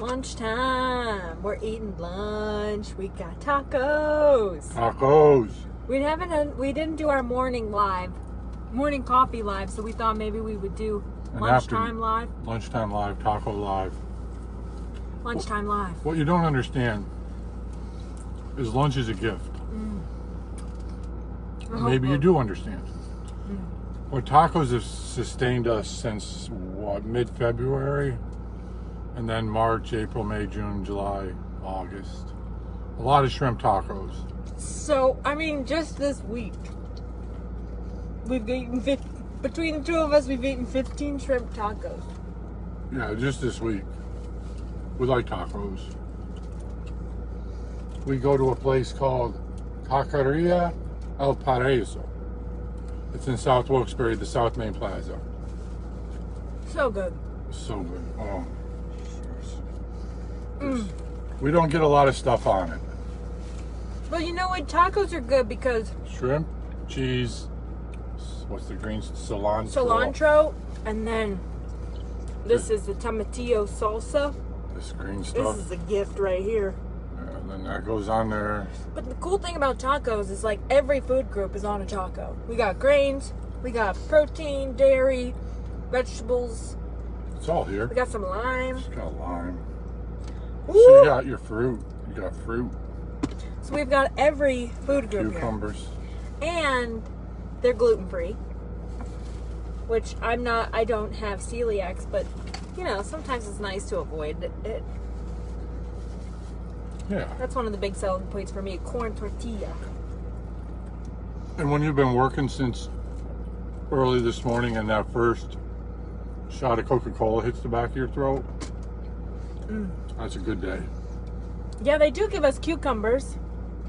Lunchtime. We're eating lunch. We got tacos. Tacos. We didn't do our morning coffee live, so we thought maybe we would do lunchtime live. Lunchtime live, taco live. Lunchtime live. What you don't understand is lunch is a gift. Maybe you do understand. Well, tacos have sustained us since mid-February, and then March, April, May, June, July, August. A lot of shrimp tacos. So, just this week, we've eaten between the two of us, we've eaten 15 shrimp tacos. Yeah, just this week. We like tacos. We go to a place called Taqueria El Paraíso. It's in South Wilkes-Barre, the South Main Plaza. So good. So good. Oh. We don't get a lot of stuff on it. Well, you know what? Tacos are good because... Shrimp, cheese, what's the green? Cilantro. And then this is the tomatillo salsa. This green stuff. This is a gift right here. And then that goes on there. But the cool thing about tacos is like every food group is on a taco. We got grains, we got protein, dairy, vegetables. It's all here. We got some lime. It's got lime. Woo! So you got your fruit. You got fruit. So we've got every food group Cucumbers. here. And they're gluten-free. Which I don't have celiacs, but sometimes it's nice to avoid it. Yeah. That's one of the big selling points for me, corn tortilla. And when you've been working since early this morning and that first shot of Coca-Cola hits the back of your throat, that's a good day. Yeah, they do give us cucumbers.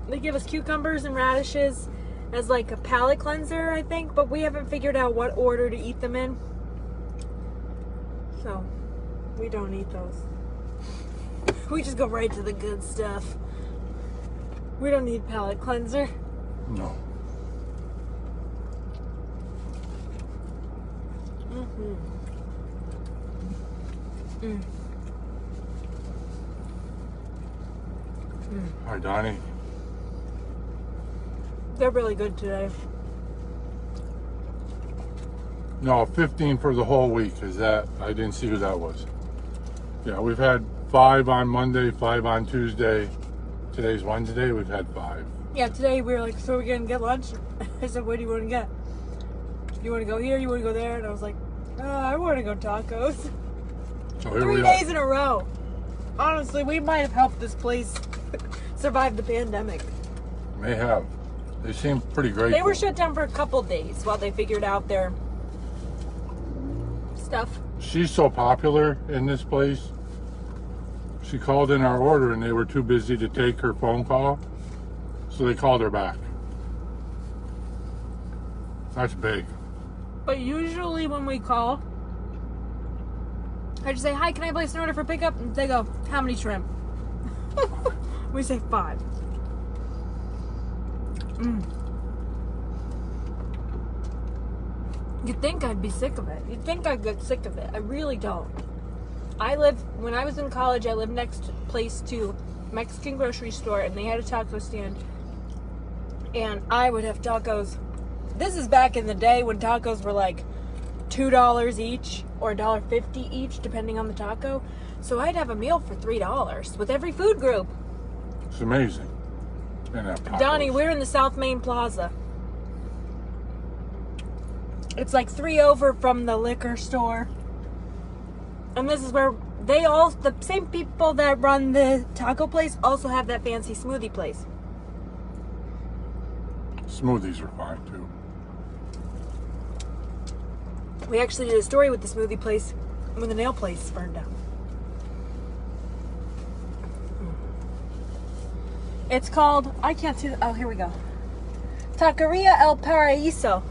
They give us cucumbers and radishes as like a palate cleanser, I think, but we haven't figured out what order to eat them in. So, we don't eat those. We just go right to the good stuff. We don't need palate cleanser. No. Hi, Donnie. They're really good today. No, 15 for the whole week. I didn't see who that was. Yeah, we've had 5 on Monday, 5 on Tuesday. Today's Wednesday, we've had 5. Yeah, today we were like, so we're going to get lunch? I said, what do you want to get? You want to go here? You want to go there? And I was like, I want to go tacos. So here 3 we days are. in a row. Honestly, we might have helped this place survive the pandemic. May have. They seem pretty grateful. They were shut down for a couple days while they figured out their stuff. She's so popular in this place. She called in our order and they were too busy to take her phone call. So they called her back. That's big. But usually when we call, I just say, hi, can I place an order for pickup? And they go, how many shrimp? We say 5. You'd think I'd be sick of it. You'd think I'd get sick of it. I really don't. When I was in college, I lived next place to a Mexican grocery store, and they had a taco stand. And I would have tacos. This is back in the day when tacos were like $2 each or $1.50 each, depending on the taco. So I'd have a meal for $3 with every food group. It's amazing. Donnie, we're in the South Main Plaza. It's like 3 over from the liquor store. And this is where the same people that run the taco place also have that fancy smoothie place. Smoothies are fine too. We actually did a story with the smoothie place when the nail place burned down. It's called, I can't see, here we go. Taqueria El Paraíso.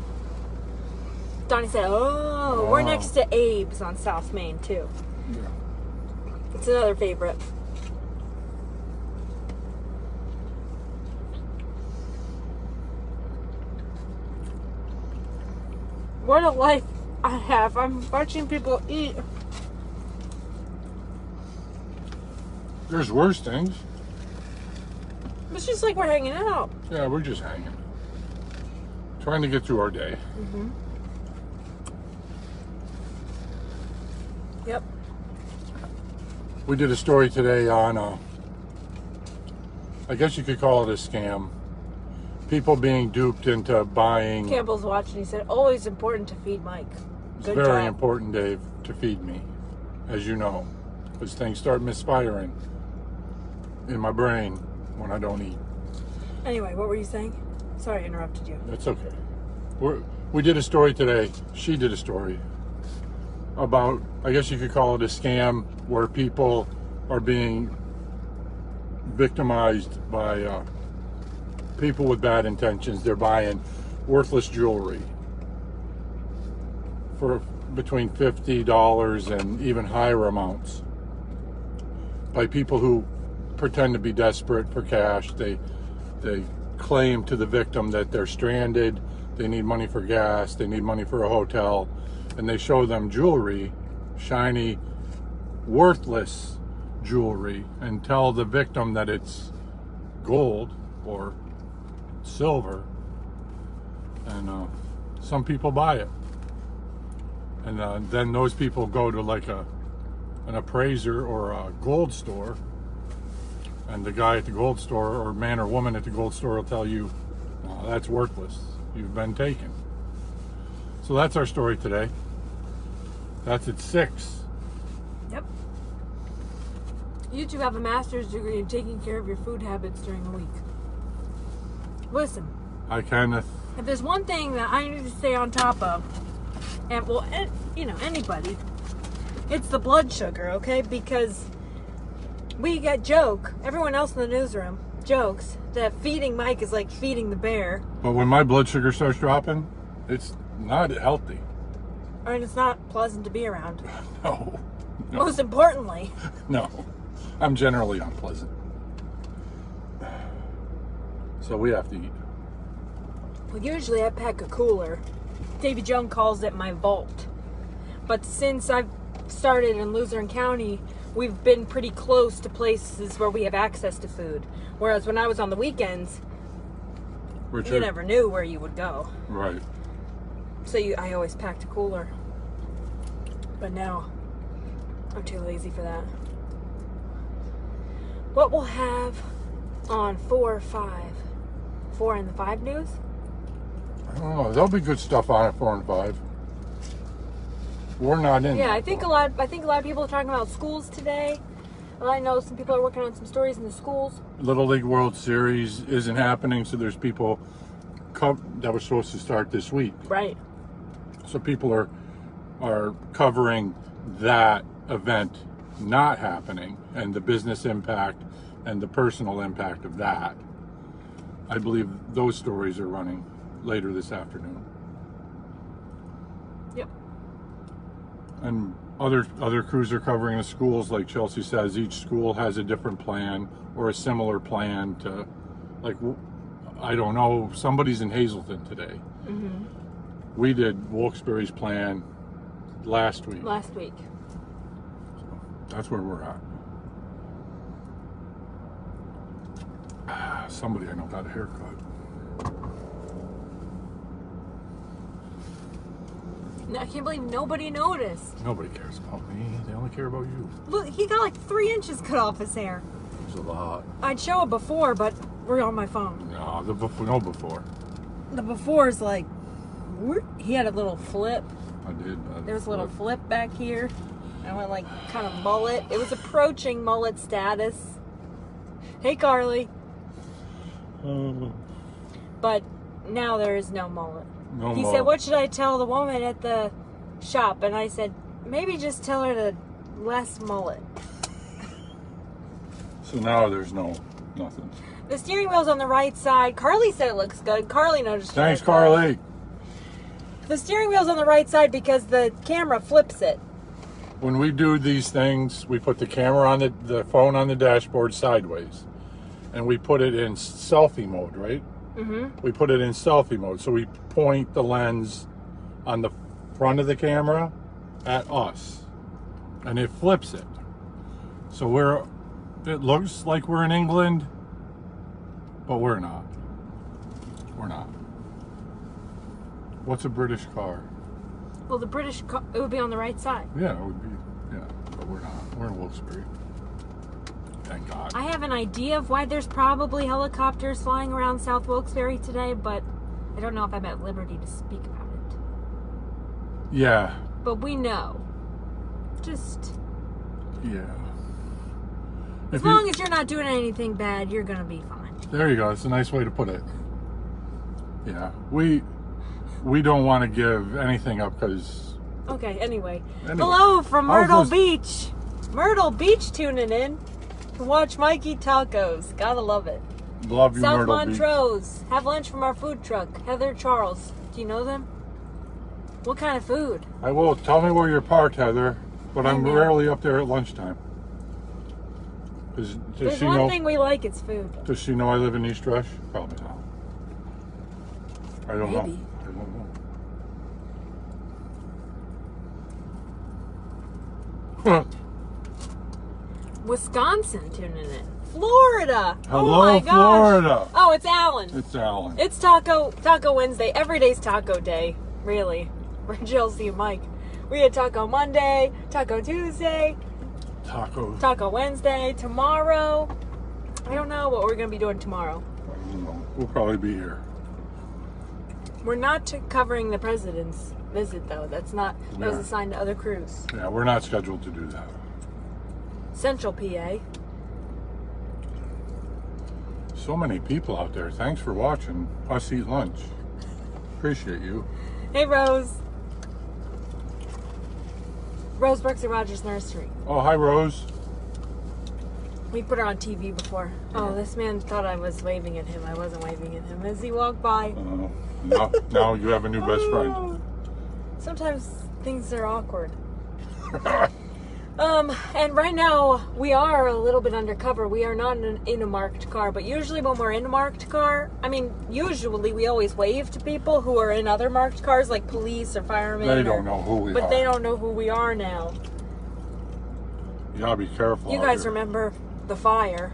Donnie said, we're next to Abe's on South Main too. Yeah. It's another favorite. What a life I have. I'm watching people eat. There's worse things. It's just like we're hanging out. Yeah, we're just hanging. Trying to get through our day. Yep. We did a story today on, I guess you could call it a scam. People being duped into buying. Campbell's watching. He said, always important to feed Mike. It's Good very job. important, Dave, to feed me, as you know, because things start misfiring in my brain when I don't eat. Anyway, what were you saying? Sorry I interrupted you. That's okay. We did a story today. She did a story about, I guess you could call it a scam, where people are being victimized by people with bad intentions. They're buying worthless jewelry for between $50 and even higher amounts by people who pretend to be desperate for cash. They claim to the victim that they're stranded, they need money for gas, they need money for a hotel, and they show them jewelry, shiny, worthless jewelry, and tell the victim that it's gold or silver, and some people buy it, and then those people go to like an appraiser or a gold store, and the guy at the gold store, or man or woman at the gold store, will tell you, oh, that's worthless, you've been taken. So that's our story today. That's at 6. Yep. You two have a master's degree in taking care of your food habits during the week. Listen, I kind of, if there's one thing that I need to stay on top of, and well, anybody, it's the blood sugar, okay? Because everyone else in the newsroom jokes that feeding Mike is like feeding the bear. but when my blood sugar starts dropping, it's not healthy. I mean, it's not pleasant to be around. No. Most importantly. No. I'm generally unpleasant. So we have to eat. Well, usually I pack a cooler. Davy Jones calls it my vault. But since I've started in Luzerne County, we've been pretty close to places where we have access to food. Whereas when I was on the weekends, Richard? you never knew where you would go. Right. So I always packed a cooler. But now, I'm too lazy for that. What we'll have on 4 or 5? 4 and the 5 news? I don't know. There'll be good stuff on at 4 and 5. We're not in. Yeah, that, I think though. a lot of people are talking about schools today. Well, I know some people are working on some stories in the schools. Little League World Series isn't happening, so there's people that were supposed to start this week. Right. So people are covering that event not happening and the business impact and the personal impact of that. I believe those stories are running later this afternoon. Yep. And other crews are covering the schools. Like Chelsea says, each school has a different plan or a similar plan to, like, I don't know, somebody's in Hazleton today. Mm-hmm. We did Wilkes-Barre's plan last week. Last week. So that's where we're at. Somebody I know got a haircut. I can't believe nobody noticed. Nobody cares about me. They only care about you. Look, he got like 3 inches cut off his hair. It's a lot. I'd show it before, but we're on my phone. No, before. The before is like, he had a little flip. I did. There was a little flip back here. I went like kind of mullet. It was approaching mullet status. Hey, Carly. But now there is no mullet. No He more. said, what should I tell the woman at the shop? And I said, maybe just tell her to less mullet. So now there's nothing. The steering wheel's on the right side. Carly said it looks good. Carly noticed. Thanks, it. Carly. The steering wheel's on the right side because the camera flips it. When we do these things, we put the camera on the phone on the dashboard sideways, and we put it in selfie mode, right? Mm-hmm. We put it in selfie mode, so we point the lens on the front of the camera at us, and it flips it. So we're It looks like we're in England, but we're not. We're not. What's a British car? Well, the British car, it would be on the right side. Yeah, it would be. Yeah, but we're not. We're in Wilkes-Barre. Thank God. I have an idea of why there's probably helicopters flying around South Wilkes-Barre today, but I don't know if I'm at liberty to speak about it. Yeah. But we know. Just Yeah. as long as you're not doing anything bad, you're gonna be fine. There you go. That's a nice way to put it. Yeah. We don't want to give anything up because. Okay. Anyway, hello from Myrtle Beach. Myrtle Beach tuning in to watch Mike eat tacos. Gotta love it. Love you, South Myrtle Montrose. Have lunch from our food truck. Heather Charles. Do you know them? What kind of food? Beach. I will. Tell me where you're parked, Heather. But I'm know. rarely up there at lunchtime. Does There's she one know? thing we like, it's food. Does she know I live in East Rush? Probably not. I don't know. Maybe. I don't know. Wisconsin tuning in. Florida. Hello, oh my gosh. Florida. Oh, it's Alan. It's Alan. It's Taco Wednesday. Every day's Taco Day, really. For Chelsea and Mike. We had Taco Monday, Taco Tuesday, Tacos. Taco Wednesday, tomorrow. I don't know what we're going to be doing tomorrow. I don't know. We'll probably be here. We're not covering the president's visit, though. That was assigned to other crews. Yeah, we're not scheduled to do that. Central PA. So many people out there. Thanks for watching us eat lunch. Appreciate you. Hey, Rose. Rose Brooks at Rogers Nursery. Oh, hi, Rose. We put her on TV before. Oh, this man thought I was waving at him. I wasn't waving at him as he walked by. Now you have a new best friend. Sometimes things are awkward. And right now we are a little bit undercover. We are not in a marked car, but usually when we're in a marked car, usually we always wave to people who are in other marked cars, like police or firemen. They don't know who we are. But they don't know who we are now. You gotta be careful. You guys remember the fire?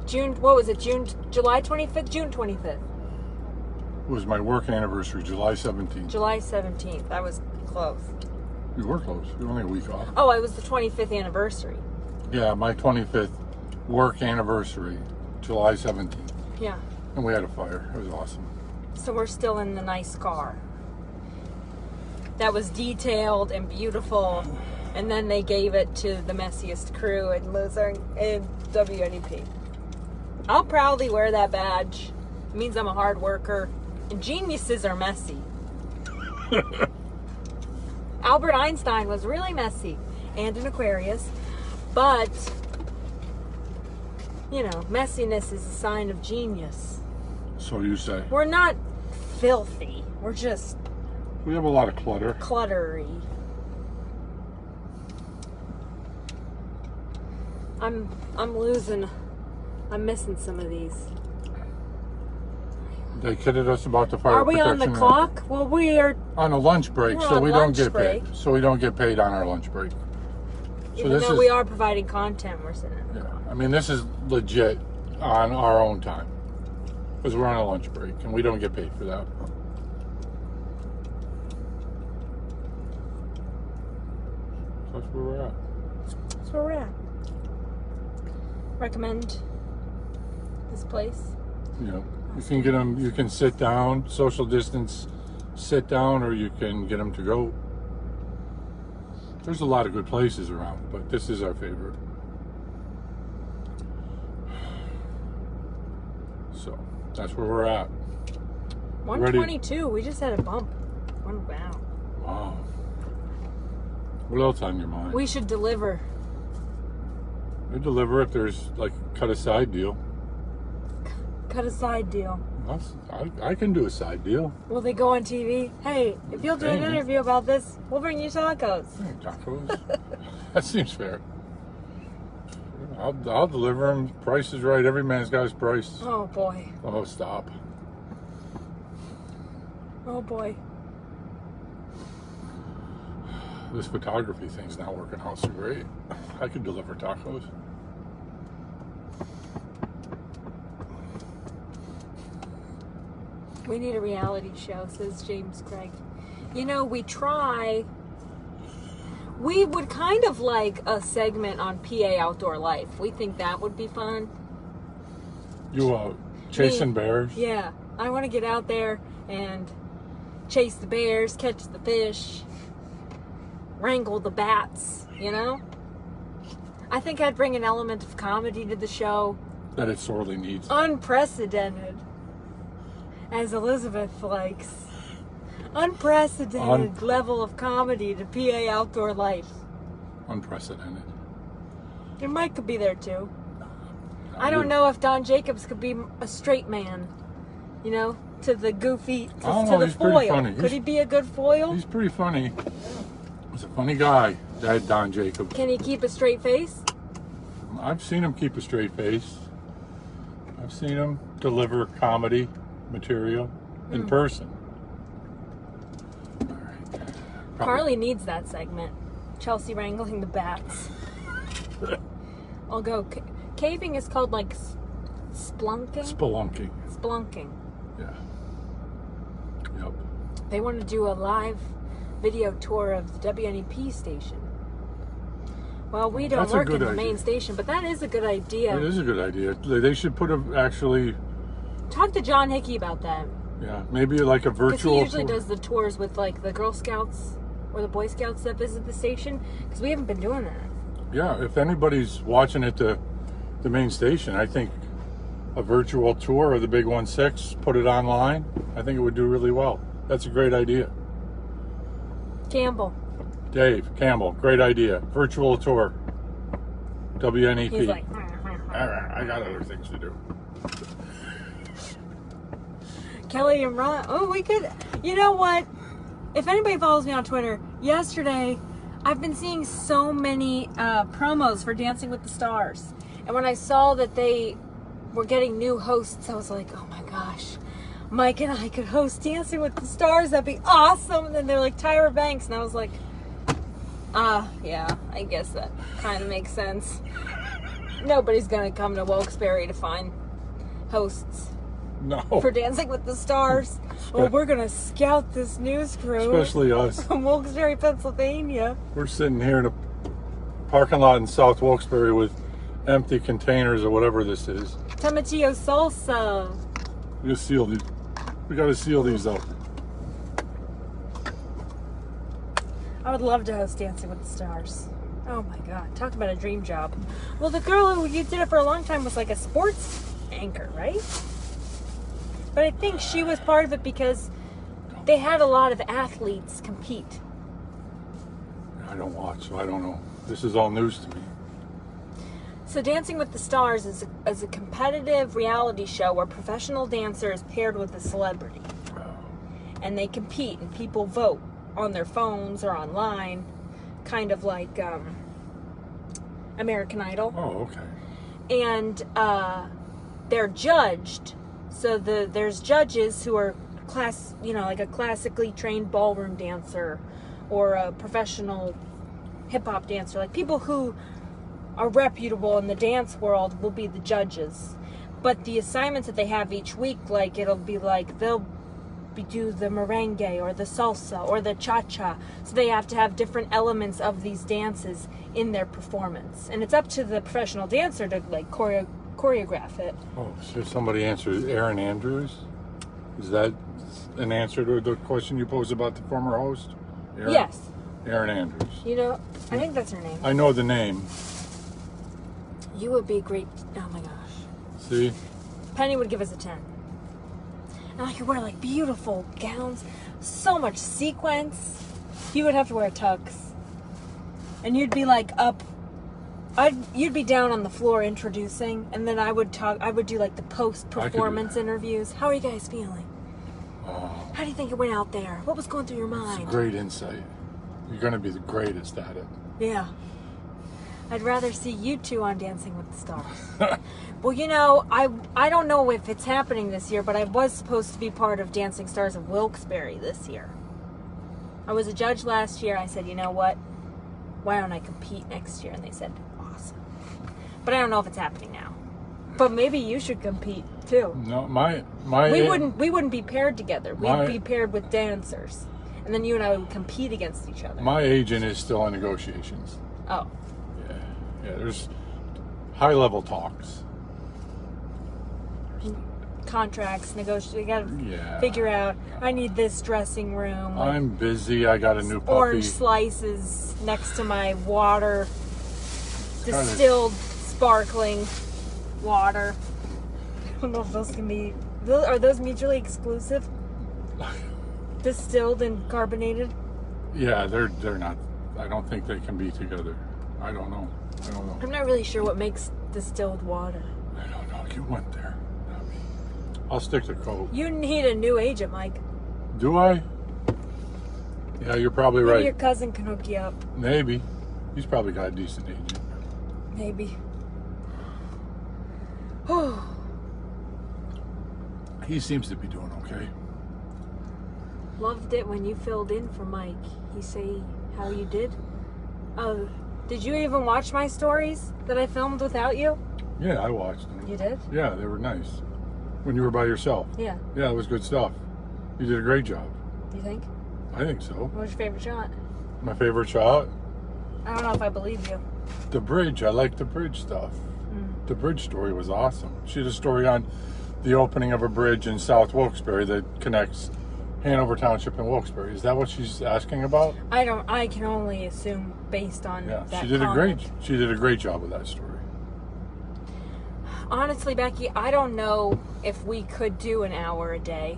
July 25th? June 25th. It was my work anniversary, July 17th. July 17th. That was close. You were close. You were only a week off. Oh, it was the 25th anniversary. Yeah, my 25th work anniversary, July 17th. Yeah. And we had a fire. It was awesome. So we're still in the nice car. That was detailed and beautiful. And then they gave it to the messiest crew in WNEP. I'll proudly wear that badge. It means I'm a hard worker. And geniuses are messy. Albert Einstein was really messy. And an Aquarius. But, messiness is a sign of genius. So you say. We're not filthy. We're just We have a lot of clutter. cluttery. I'm missing some of these. They kidded us about the fire Are we protection. on the clock? Well, we are, On a lunch break, We're so on we don't lunch get break. paid. So we don't get paid on our lunch break. even though we are providing content, we're sitting. Yeah, this is legit on our own time. Because we're on a lunch break and we don't get paid for that. So that's where we're at. That's where we're at. Recommend this place. You can get them, you can sit down, social distance, sit down, or you can get them to go. There's a lot of good places around, but this is our favorite. So that's where we're at. 122. We just had a bump. Wow. Wow. What else on your mind? We should deliver. We deliver if there's like cut a side deal. Cut a side deal. I can do a side deal. Will they go on TV? Hey, if you'll do an Maybe. interview about this, we'll bring you tacos. Tacos. That seems fair. I'll deliver them. Price is right. Every man's got his price. Oh boy. Oh, stop. Oh boy. This photography thing's not working out so great. I could deliver tacos. We need a reality show, says James Craig. You know, we try. We would kind of like a segment on PA Outdoor Life. We think that would be fun. You chasing bears? Yeah. I want to get out there and chase the bears, catch the fish, wrangle the bats, you know? I think I'd bring an element of comedy to the show. That it sorely needs. Unprecedented. As Elizabeth likes. Unprecedented level of comedy to PA Outdoor Life. Unprecedented. And Mike could be there too. I don't know if Don Jacobs could be a straight man, you know, to the goofy, to the he's pretty foil. funny. Could he be a good foil? He's pretty funny. He's a funny guy, that Don Jacobs. Can he keep a straight face? I've seen him keep a straight face. I've seen him deliver comedy material in person. All right. Carly needs that segment. Chelsea wrangling the bats. I'll go. Caving is called like splunking? Spelunking. Splunking. Yeah. Yep. They want to do a live video tour of the WNEP station. Well, we don't That's a work in good the idea. main station, but that is a good idea. It is a good idea. They should put actually, Talk to John Hickey about that. yeah, maybe like a Because virtual he usually tour. does the tours with like the Girl Scouts or the Boy Scouts that visit the station. Because we haven't been doing that. Yeah, if anybody's watching at the main station, I think a virtual tour of the Big 1-6, put it online, I think it would do really well. That's a great idea. Campbell. Dave Campbell, great idea. Virtual tour. WNEP. He's like, I got other things to do. Kelly and Ron. Oh, we could. You know what? If anybody follows me on Twitter, yesterday I've been seeing so many promos for Dancing with the Stars. And when I saw that they were getting new hosts, I was like, oh my gosh, Mike and I could host Dancing with the Stars. That'd be awesome. And then they're like Tyra Banks. And I was like, yeah, I guess that kind of makes sense. Nobody's going to come to Wilkes-Barre to find hosts No. for Dancing with the Stars. Well, we're going to scout this news crew Especially us. from Wilkes-Barre, Pennsylvania. We're sitting here in a parking lot in South Wilkes-Barre with empty containers or whatever this is. Tomatillo salsa. We gotta seal these. We gotta seal these up. I would love to host Dancing with the Stars. Oh my God, talk about a dream job. Well, the girl who you did it for a long time was like a sports anchor, right? But I think she was part of it because they had a lot of athletes compete. I don't watch, so I don't know. This is all news to me. So Dancing with the Stars is a competitive reality show where professional dancer is paired with a celebrity. And they compete and people vote on their phones or online, kind of like American Idol. Oh, okay. And they're judged. So there's judges who are like a classically trained ballroom dancer or a professional hip-hop dancer. Like people who are reputable in the dance world will be the judges. But the assignments that they have each week, like it'll be like they'll do the merengue or the salsa or the cha-cha. So they have to have different elements of these dances in their performance. And it's up to the professional dancer to like choreograph it. Oh, so somebody answered Aaron Andrews? Is that an answer to the question you posed about the former host? Aaron? Yes. Aaron Andrews. You know, I think that's her name. I know the name. You would be great. Oh my gosh. See? Penny would give us a 10. And I could wear like beautiful gowns, so much sequins. You would have to wear a tux. And you'd be like up. You'd be down on the floor introducing, and then I would do like the post-performance interviews. How are you guys feeling? Oh, How do you think it went out there? What was going through your mind? great insight. You're going to be the greatest at it. Yeah. I'd rather see you two on Dancing with the Stars. Well, you know, I don't know if it's happening this year, but I was supposed to be part of Dancing Stars of Wilkes-Barre this year. I was a judge last year. I said, you know what? Why don't I compete next year? And they said, awesome. But I don't know if it's happening now. But maybe you should compete too. No, We wouldn't be paired together. We'd be paired with dancers. And then you and I would compete against each other. My agent is still in negotiations. Oh. Yeah, there's high-level talks. Contracts, negotiate. You gotta Yeah. figure out. I need this dressing room. I'm busy. I got a new puppy. Orange slices next to my water. Distilled, sparkling water. I don't know if those can be. Are those mutually exclusive? Distilled and carbonated. Yeah, they're not. I don't think they can be together. I don't know. I'm not really sure what makes distilled water. I don't know. You went there. Not me. I'll stick to Coke. You need a new agent, Mike. Do I? Yeah, you're probably Maybe right. your cousin can hook you up. Maybe. He's probably got a decent agent. Maybe. He seems to be doing okay. Loved it when you filled in for Mike. He say how you did. Oh, did you even watch my stories that I filmed without you? Yeah, I watched them. You did? Yeah, they were nice. When you were by yourself. Yeah. Yeah, it was good stuff. You did a great job. You think? I think so. What was your favorite shot? My favorite shot? I don't know if I believe you. The bridge. I like the bridge stuff. The bridge story was awesome. She did a story on the opening of a bridge in South Wilkes-Barre that connects Hanover Township and Wilkes-Barre. Is that what she's asking about? I can only assume based on Yeah, that she did comment. she did a great job with that story. Honestly, Becky, I don't know if we could do an hour a day.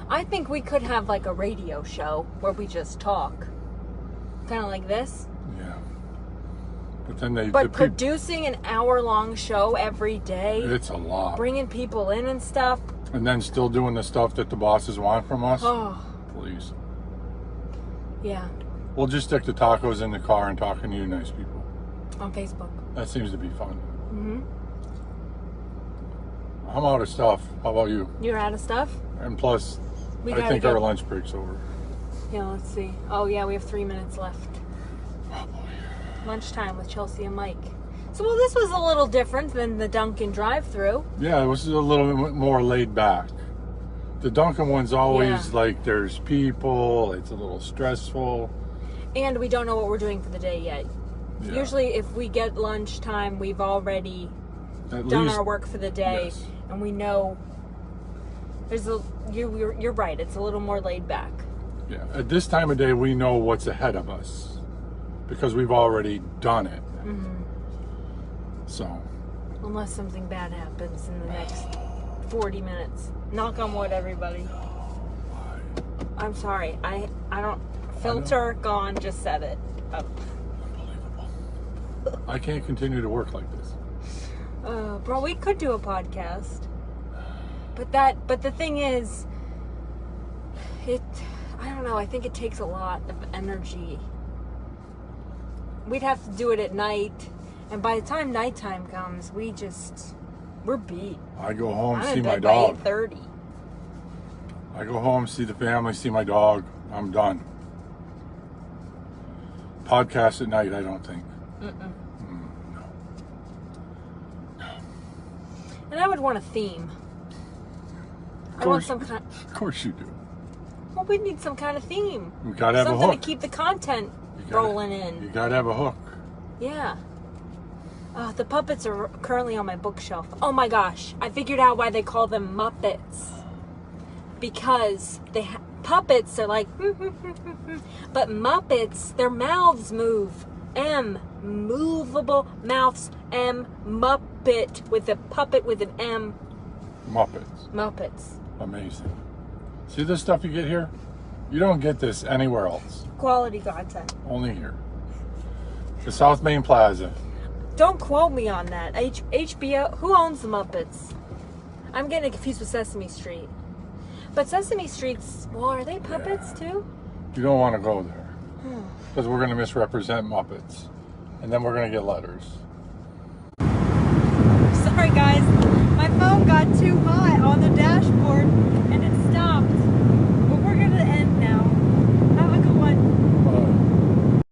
I think we could have like a radio show where we just talk. Kind of like this. Yeah. But then But producing an hour-long show every day, it's a lot. bringing people in and stuff. And then still doing the stuff that the bosses want from us. Oh, Please. yeah. We'll just stick to tacos in the car and talking to you nice people. On Facebook. That seems to be fun. Mm-hmm. I'm out of stuff. How about you? You're out of stuff? And plus, We I gotta think get- our lunch break's over. Yeah, let's see. Oh, yeah, we have 3 minutes left. Oh boy. Lunchtime with Chelsea and Mike. So, well, this was a little different than the Dunkin' drive-thru. Yeah, it was a little bit more laid back. The Dunkin' one's always Yeah. like there's people, it's a little stressful. And we don't know what we're doing for the day yet. Yeah. Usually, if we get lunchtime, we've already At done least, our work for the day, yes. and we know you're right. It's a little more laid back. Yeah, at this time of day, we know what's ahead of us because we've already done it. Mm-hmm. So, Unless something bad happens in the next 40 minutes. Knock on wood, everybody. I'm sorry. I don't. Filter gone. Just said it. Oh. unbelievable. I can't continue to work like this. Bro, we could do a podcast. But the thing is, I don't know, I think it takes a lot of energy. We'd have to do it at night, and by the time nighttime comes, we're beat. I go home, I'm see in my bed by dog. 8:30. I go home, see the family, see my dog. I'm done. Podcast at night, I don't think. No. And I would want a theme. I want some kind. Of course you do. Well, we need some kind of theme. We gotta have a Something hook. to keep the content rolling in. You gotta have a hook. Yeah. The puppets are currently on my bookshelf. Oh my gosh. I figured out why they call them Muppets. Because puppets are like, but Muppets, their mouths move. M, movable mouths. M, Muppet with a puppet with an M. Muppets. Muppets. Amazing. See this stuff you get here? You don't get this anywhere else. Quality content. Only here. The South Main Plaza. Don't quote me on that. HBO, who owns the Muppets? I'm getting confused with Sesame Street. But Sesame Street's, well, are they puppets too? You don't want to go there. Because we're going to misrepresent Muppets. And then we're going to get letters. Sorry guys, my phone got too hot on the dashboard